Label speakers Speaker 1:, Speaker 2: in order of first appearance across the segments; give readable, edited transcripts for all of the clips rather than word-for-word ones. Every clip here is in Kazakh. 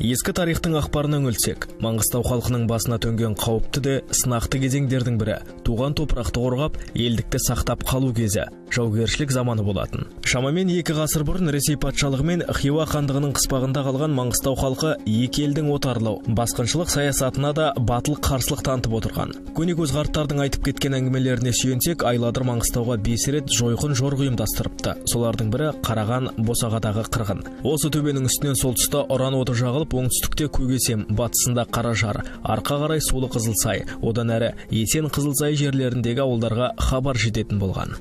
Speaker 1: Ескі тарихтың ақпарына үңілсек, Маңғыстау халқының басына төнген қауіпті де сынақты кезеңдердің бірі туған топырақты қорғап, елдікті сақтап қалу кезі, жаугершілік заманы болатын. Шамамен 2 ғасыр бұрын Ресей патшалығы мен Хиуа хандығының қыспағында қалған Маңғыстау халқы екі елдің отарлау, басқыншылық саясатына да батыл қарсылық танытып отырған. Көне көз қарттардың айтып кеткен әңгімелеріне сүйенсек, Айладыр Маңғыстауға 5 рет жойқын жорық ұйымдастырыпты. Солардың бірі Қараған Босағадағы қырғын. Осы төбенің үстінен сол тұста ұран оты жағылып, оңтүстікте Көгесем, батысында Қаражар, арқа қарай Солы Қызылсай, одан әрі Есен Қызылсай жерлеріндегі ауылдарға хабар жететін болған.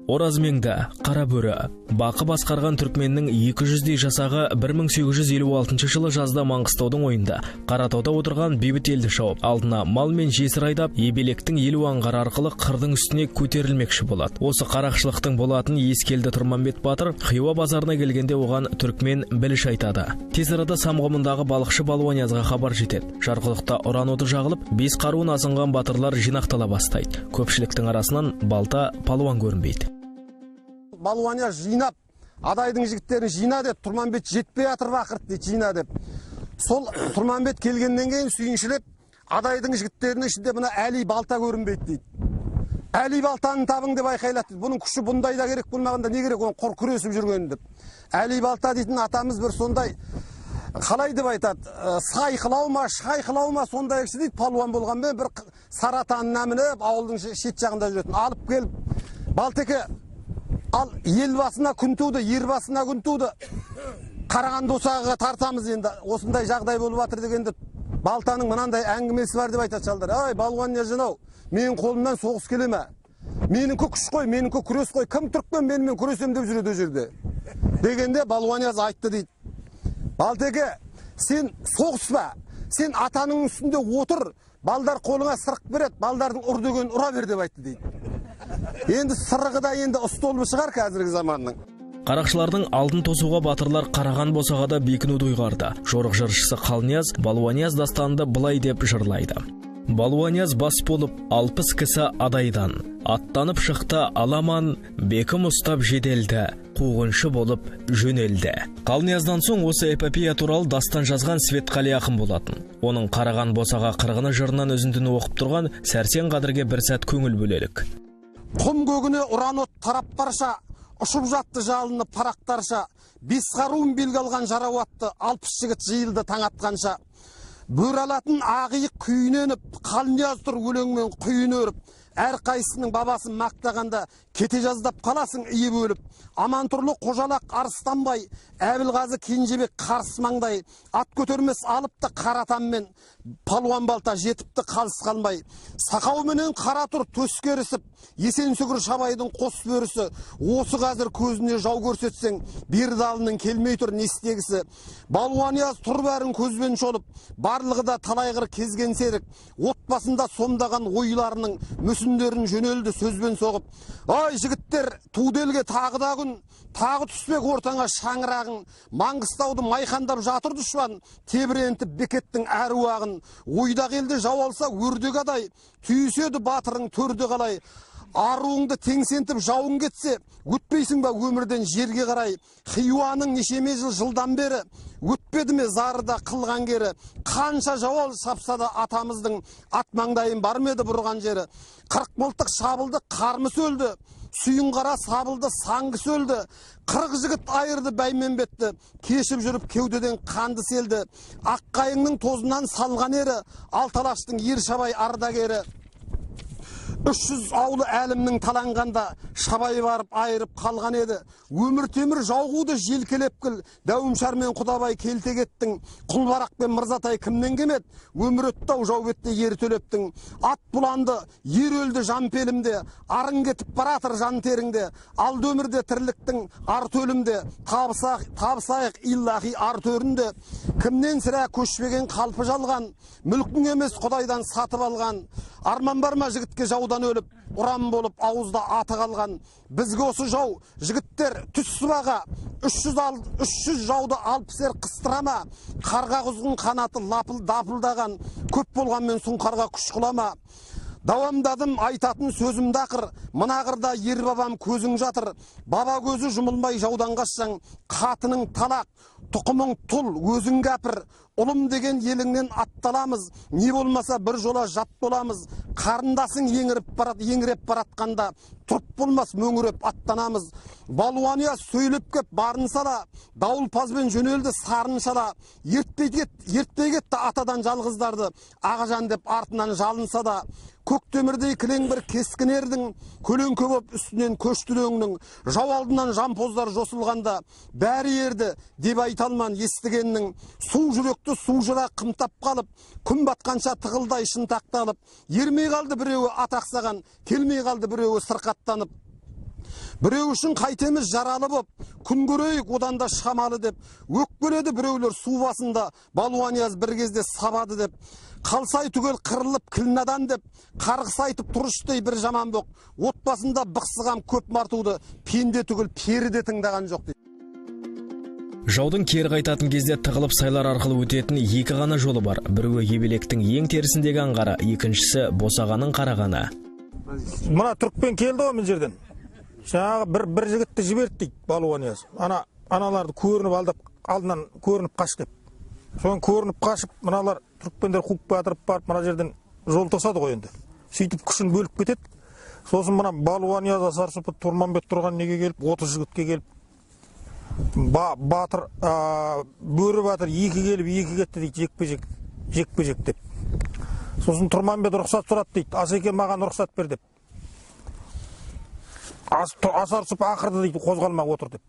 Speaker 1: Оразмеңді, Қарабөрі, Бақы басқарған түркменнің 200-дей жасағы 1856 жылы жазда Маңғыстаудың ойында Қаратауда отырған бейбіт елді шауып, алдына мал мен жесір айдап, Ебелектің елу аңғар арқылы қырдың үстіне көтерілмекші болады. Осы қарақшылықтың болатын ескелді Тұрманбет батыр Хиуа базарына келгенде оған түркмен біліш айтады. Тез арада Самғұмындағы балықшы Балуаниязға хабар жетеді. Жарқылықта ұран оты жағылып, 5 қаруын асынған батырлар жинақтала бастайды. Көпшіліктің арасынан балта палуан көрінбейді.
Speaker 2: Балуанияз жинап, адайдың жігіттерін жина деп, Тұрманбет жетпей атыр вақырт дейді, жина деп. Сол Тұрманбет келгеннен кейін сүйіншілеп, адайдың жігіттерінің ішінде мына Әли балта көрінбейді дейді. Әли балтаны табың деп айқайлады. Бұның күші бұндайда керек болмағанда не керек, оны құр күресіп жүрген деп. Әли балта дейтін атамыз бір сондай, қалай деп айтады, сай қылау ма, шай қылау ма, сондай кісі дейді, палуан болғанмен бір саратанына мініп, ауылдың шет жағында жүретін. Алып келіп, Балтеке, ал ел басына күн туды, ер басына күн туды. Қараған Босағаға тартамыз енді. Осындай жағдай болып жатыр дегенде балтаның мынандай әңгімесі бар деп айтады шалдар. Ай, Балуанияз жинау, менің қолымнан соғыс келе ме? Меніңкі күш қой, меніңкі күрес қой. Кім түрікпен менімен күресем деп жүреді жерде. Дегенде Балуанияз айтты дейді. Балтеке, сен соғыспа. Сен атаның үстінде отыр. Балдар қолыңа сырық береді, балдардың ұр деген ұра бер деп айтты дейді. Енді сырығы да енді ұстолбы шығар қазіргі заманның.
Speaker 1: Қарақшылардың алдын тосуға батырлар Қараған Босағада бекінуді ұйғарды. Жорық жыршысы Қалнияз Балуанияз дастанында былай деп жырлайды. Балуанияз бас болып 60 кісі адайдан, аттанып шықты аламан, бекім ұстап жеделді, қуғыншы болып жөнелді. Қалнияздан соң осы эпопея туралы дастан жазған Светқали ақын болатын. Оның Қараған Босаға қырғыны жырынан үзіндіні оқып тұрған Сәрсен Қадырге бір сәт көңіл бөлелік.
Speaker 2: Құм көгіне ұран от тарап барша, ұшып жатты жалыны парақтарша, 5 қаруын белгі алған жарау атты, 60 жігіт жиылды таң атқанша. Бөр алатын ағиық күйіненіп, Қалнияз тұр өлеңмен құйын өріп, әр қайсының бабасын мақтағанда кете жаздап қаласың ие бөліп. Амантұрлы Қожалақ Арыстанбай, Әбілғазы Кенжебек қарсы маңдай, ат көтермес алыпты Қаратаммен, палуан балта жетіпті қалыс қалмай. Сақауменен Қаратұр төс керісіп, Есен Сүгір Шабайдың қос бөрісі, осы қазір көзіне жау көрсетсең, Бердалының келмей тұр нестегісі. Балуанияз тұр бәрін көзбен шолып, барлығы да талайғыр кезген серік, отбасында сомдаған ойларының мүсіндерін жөнелді сөзбен соғып. Ай жігіттер, туделге тағы да күн, тағы түспек ортаңа шаңырағын, Маңғыстауды майқандап жатыр дұшпан, тебірентіп бекеттің әруағын. Ойда келді жау алса өрдек адай, түйіседі батырың төрді қалай. Аруыңды теңсентіп жауын кетсе, өтпейсің ба өмірден жерге қарай. Хиуаның нешеме жылдан бері, өтпеді ме зарыда қылған кері. Қанша жауал шапса да атамыздың ат маңдайын бармеді бұрған жері. 40 мылтық шабылды, қармыс өлді. Сүйін қара сабылды, саңғыс өлді. 40 жігіт айырды Бәйменбетті, кешіп жүріп кеудеден қанды селді. Аққайыңның тозынан салған ері, Алталаштың ер шабай ардагері. 300 аулы әлімнің таланғанда Шабай барып айырып қалған еді. Өмір темір жауғуды желкелеп кіл, Дәуімшар мен Құдабай келтегеттің, Құлбарақ пен Мырзатай кімнен кемет, өмір өттау жау бетте ер төлептің. Ат бұланды, ер өлді жан пелімде, арың кетіп баратыр жан теріңде. Алды өмірде тірліктің арт өлімде, табысайық иллахи арт өрінде. Кімнен сірә көшпеген қалпы жалған, мүлкің емес Құдайдан сатып алған. Арман бар ма жігітке жаудан жаудан өліп, ұран болып ауызда аты қалған. Бізге осы жау, жігіттер түс сыбаға, 300 жауды алып сер қыстырама, қарға құзғын қанаты дапылдаған, көп болғанмен сұңқарға күш қылама. Давамдадым айтатын сөзімді ақыр, мына қырда ер бабам көзің жатыр, баба көзі жұмылмай жаудан қашсаң, қатының талақ, тұқымың тұл, өзің кәпір, ұлым деген еліңнен атталамыз, не болмаса бір жола жат боламыз, қарындасың еңіреп баратқанда, тұрып болмас мөңіреп аттанамыз. Балуания сөйлеп кеп барын сала, дауылпазбен жөнелді сарын шала, ертпей кетті атадан жалғыздарды, ағажан деп артынан жалынса да, көк темірдей кілең бір кескінердің, көлеңке боп үстінен көштілеңнің, жау алдынан жампоздар жосылғанда, бәрі ерді деп айталман естігеннің, су жүректі су жыра қымтап қалып, күн батқанша тығылдай шынтақталып, ермей қалды біреуі атақсаған, келмей қалды біреуі сырқаттанып. Біреу үшін қайтеміз жаралы боп, күн көрейік одан да шамалы деп, өкпеледі біреулер су басында, Балуанияз бір кезде сабады деп, қалсай түгел қырылып кілнадан деп, қарғыс айтып тұрыштей бір жаман боқ, отбасында бықсыған көп мартуды, пенде түгел періде тыңдаған жоқ дейді.
Speaker 1: Жаудың кері қайтатын кезде тығылып сайлар арқылы өтетін екі ғана жолы бар. Біреуі ебелектің ең терісіндегі аңғары, екіншісі босағаның қарағаны.
Speaker 3: Мына түрікпен келді ғой мен жерден. Жаңағы бір жігітті жіберді дейді Балуанияз. Аналарды көрініп алдап, алдынан көрініп қаш деп. Соң көрініп қашып, мыналар түрікпендер қуып батырып барып, мына жерден жол тосады ғой енді. Сөйтіп күшін бөліп кетеді. Сосын мына Балуанияз Асарсыпы Тұрманбет тұрған неге келіп, 30 жігітке келіп, батыр, бөрі батыр екі келіп, екі кетті дейді, жекпе-жек деп. Сосын Тұрманбет рұқсат сұрады дейді, Асеке маған рұқсат бер деп. Асарсып ақырды дейді, қозғалмақ отыр деп.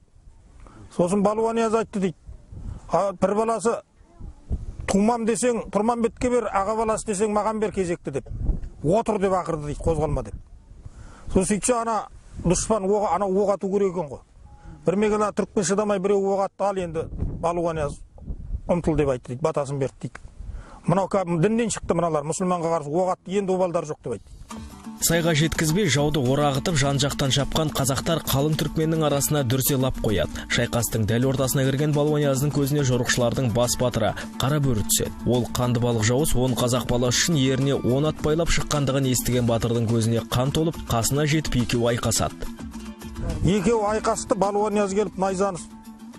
Speaker 3: Сосын Балуанияз айтты дейді, бір баласы туғмам десең Тұрманбетке бер, аға баласы десең маған бер кезекті деп. Отыр деп ақырды дейді, қозғалма деп. Сосын сөйтсе ана дұшпан оқ ату керек екен ғой. Бір мегала түрікпен шыдамай біреу оқ атты, ал енді Балуанияз ұмтыл деп айтты дейді, батасын берді дейді. Мынау дінден шықты мыналар, мұсылманға қарсы оқ атты, енді обалдар жоқ деп айтты.
Speaker 1: Сайға жеткізбей жауды орағытып жан-жақтан шапқан қазақтар қалың түркменнің арасына дүрсе лап қояды. Шайқастың дәл ортасына кірген Балуанияздың көзіне жорықшылардың бас батыры қара бөрі түседі. Ол қанды балық жауыз 10 қазақ баласы үшін еріне 10 ат байлап шыққандығын естіген батырдың көзіне қан толып, қасына жетіп екеуі айқасады.
Speaker 3: Екеуі айқасты, Балуанияз келіп найзаны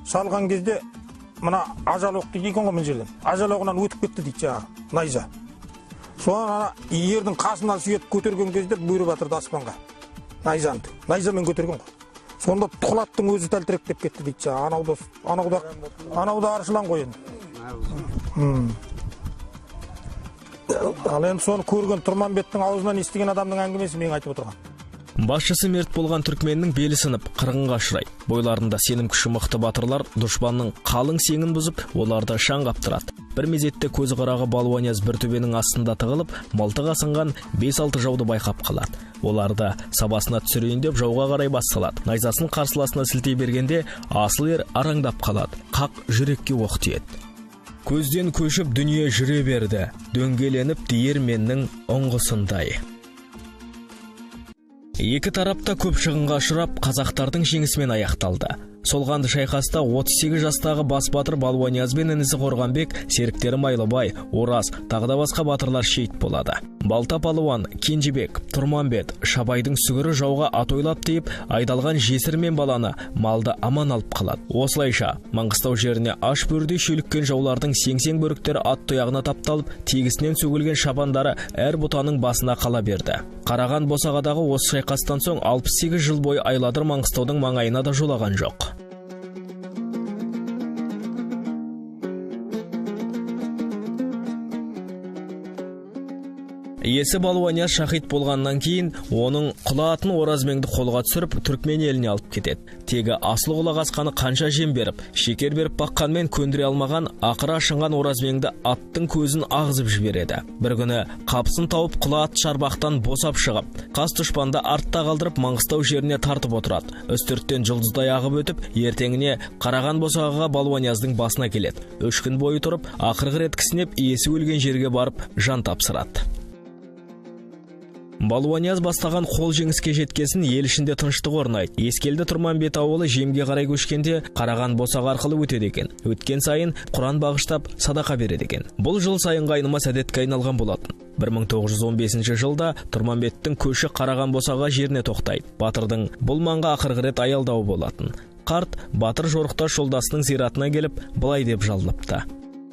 Speaker 3: салған кезде мына ажал оқ дейді екен ғой мен жерден. Ажал оғынан өтіп кетті дейді жаңағы найза. Соған ердің қасына сүйеп көтерген кезде бөрі батырды аспанға. Найзамен көтерген ғой. Сонда тұқылаттың өзі тәлтіректеп кетті дейді жаңағы. Анауда аршылан ғой енді. Ал енді соны көрген Тұрманбеттің аузынан естіген адамның әңгімесі мен айтып отырған.
Speaker 1: Басшысы мерт болған түркменнің белі сынып, қырғынға ұшырайды. Бойларында сенім күші мықты батырлар дұшпанның қалың сеңін бұзып, оларды шаң қаптырады. Бір мезетте көзі қарағы Балуанияз бір төбенің астында тығылып, мылтық асынған 5-6 жауды байқап қалады. Оларды сабасына түсірейін деп жауға қарай бас салады. Найзасын қарсыласына сілтей бергенде, асыл ер араңдап қалады. Қақ жүрекке оқ тиеді. Көзден көшіп дүние жүре берді, дөңгеленіп диірменнің ұңғысындай. Екі тарапта көп шығынға ұшырап, қазақтардың жеңісімен аяқталды. Солғанды шайқаста 38 жастағы бас батыр Балуанияз бен інісі Қорғанбек, серіктері Майлыбай, Ораз, тағы да басқа батырлар шейіт болады. Балта палуан, Кенжебек, Тұрманбет, Шабайдың сүгірі жауға атойлап дейіп, айдалған жесір мен баланы, малды аман алып қалады. Осылайша, Маңғыстау жеріне аш бөрдей шөліккен жаулардың сеңсең бөріктері ат тұяғына тапталып, тегісінен сөгілген шабандары әр бұтаның басына қала берді. Қараған босағадағы осы шайқастан соң 68 жыл бойы Айладыр Маңғыстаудың маңайына да жолаған жоқ. Иесі Балуанияз шахид болғаннан кейін, оның құла атын Оразбеңді қолға түсіріп, түркмен еліне алып кетеді. Тегі асыл құлақ асқаны қанша жем беріп, шекер беріп баққанмен көндіре алмаған, ақыры ашынған Оразбеңді аттың көзін ағызып жібереді. Бір күні қапысын тауып құла ат шарбақтан босап шығып, қас дұшпанды артта қалдырып Маңғыстау жеріне тартып отырады. Үстірттен жұлдыздай ағып өтіп, ертеңіне қараған босағаға Балуанияздың басына келеді. 3 күн бойы тұрып, ақырғы рет кісінеп, иесі өлген жерге барып жан тапсырады. Балуанияз бастаған қол жеңіске жеткесін ел ішінде тыныштық орнайды. Ескелді Тұрманбет ауылы жемге қарай көшкенде Қараған Босақ арқылы өтеді екен. Өткен сайын Құран бағыштап садақа береді екен. Бұл жыл сайынғы айнымас әдетке айналған болатын. 1915 жылда Тұрманбеттің көші Қараған Босаға жеріне тоқтайды. Батырдың бұл маңға ақырғы рет аялдауы болатын. Қарт Батыр жорықта жолдасының зиратына келіп, былай деп жалыныпты: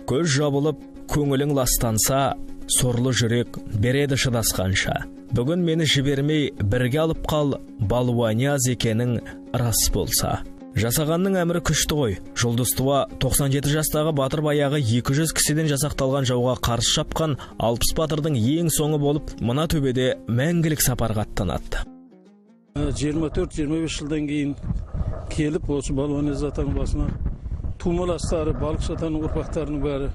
Speaker 1: көз жабылып, көңілің ластанса, сорлы жүрек береді шыдасқанша. Бүгін мені жібермей бірге алып қал, Балуанияз екенің рас болса. Жасағанның әмірі күшті ғой. Жұлдызтуа 97 жастағы батыр баяғы 200 кісіден жасақталған жауға қарсы шапқан 60 батырдың ең соңы болып, мына төбеде мәңгілік сапарға аттанады.
Speaker 4: 24-25 жылдан кейін келіп, осы Балуанияз атаның басына тумаластары, балықшы атаның ұрпақтарының бәрі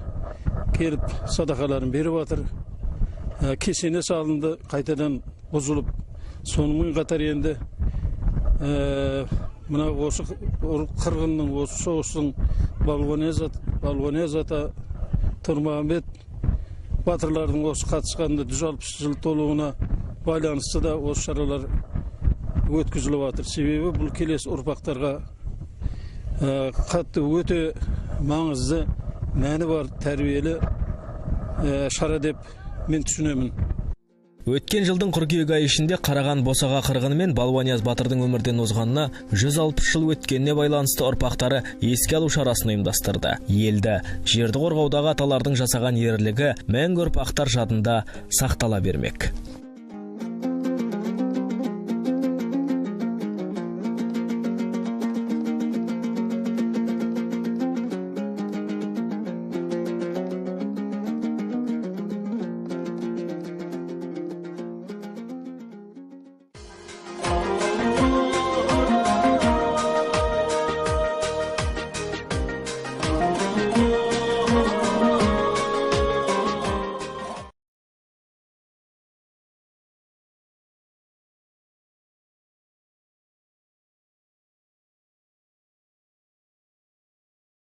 Speaker 4: келіп садақаларын беріп жатыр. Кесене салынды, қайтадан бұзылып, сонымен қатар енді мына осы қырғынның, осы соғыстың Балуанияз ата, Тұрманбет батырлардың осы қатысқанында 160 жыл толуына байланысты да осы шаралар өткізіліп жатыр. Себебі бұл келесі ұрпақтарға қатты өте маңызды, мәні бар, тәрбиелі шара деп мен түсінемін.
Speaker 1: Өткен жылдың қыркүйек айы ішінде Қараған Босаға қырғыны мен Балуанияз батырдың өмірден озғанына 160 жыл өткеніне байланысты ұрпақтары еске алу шарасын ұйымдастырды. Елді, жерді қорғаудағы аталардың жасаған ерлігі мәңгі ұрпақтар жадында сақтала бермек.